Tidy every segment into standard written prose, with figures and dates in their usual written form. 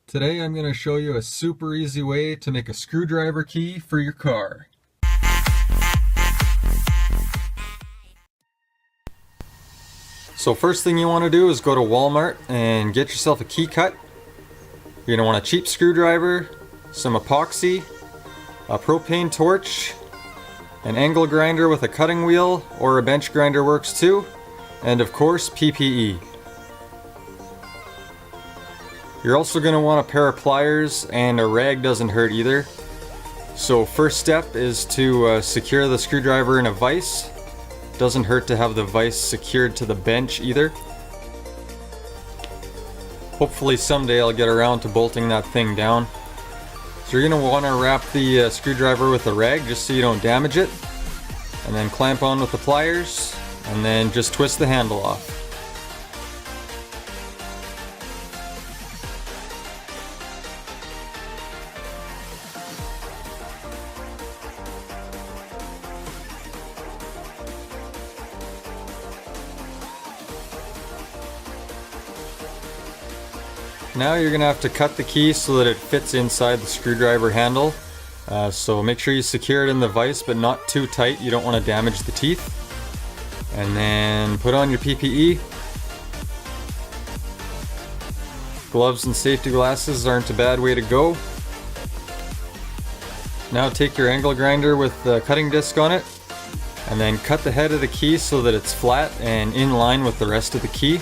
Today I'm going to show you a super easy way to make a screwdriver key for your car. So first thing you want to do is go to Walmart and get yourself a key cut. You're going to want a cheap screwdriver, some epoxy, a propane torch, an angle grinder with a cutting wheel or a bench grinder works too, and of course PPE. You're also going to want a pair of pliers, and a rag doesn't hurt either. So first step is to secure the screwdriver in a vise. Doesn't hurt to have the vise secured to the bench either. Hopefully someday I'll get around to bolting that thing down. So you're going to want to wrap the screwdriver with a rag just so you don't damage it. And then clamp on with the pliers, and then just twist the handle off. Now you're going to have to cut the key so that it fits inside the screwdriver handle. So make sure you secure it in the vise, but not too tight. You don't want to damage the teeth. And then put on your PPE. Gloves and safety glasses aren't a bad way to go. Now take your angle grinder with the cutting disc on it, and then cut the head of the key so that it's flat and in line with the rest of the key.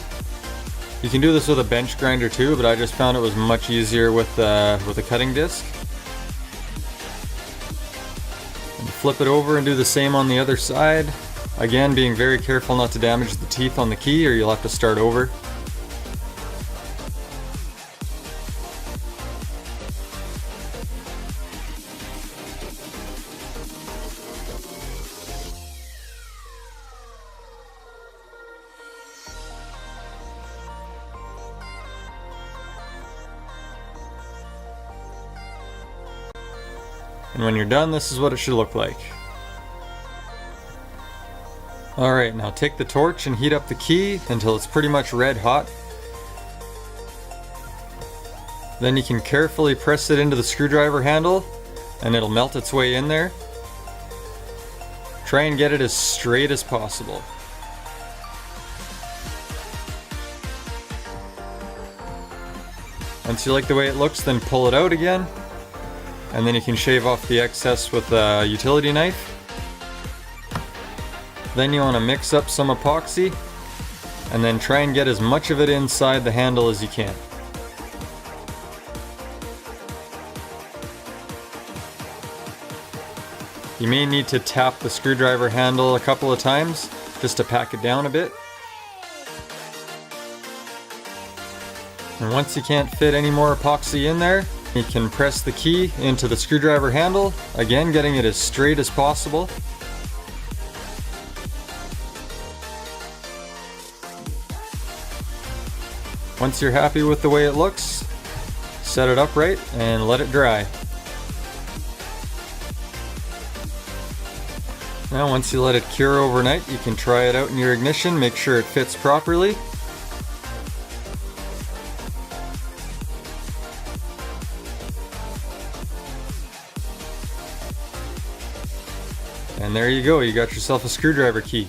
You can do this with a bench grinder too, but I just found it was much easier with a cutting disc. And flip it over and do the same on the other side. Again, being very careful not to damage the teeth on the key or you'll have to start over. And when you're done, this is what it should look like. Alright, now take the torch and heat up the key until it's pretty much red hot. Then you can carefully press it into the screwdriver handle and it'll melt its way in there. Try and get it as straight as possible. Once you like the way it looks, then pull it out again. And then you can shave off the excess with a utility knife. Then you want to mix up some epoxy and then try and get as much of it inside the handle as you can. You may need to tap the screwdriver handle a couple of times just to pack it down a bit. And once you can't fit any more epoxy in there, you can press the key into the screwdriver handle, again getting it as straight as possible. Once you're happy with the way it looks, set it upright and let it dry. Now once you let it cure overnight, you can try it out in your ignition, make sure it fits properly. And there you go, you got yourself a screwdriver key.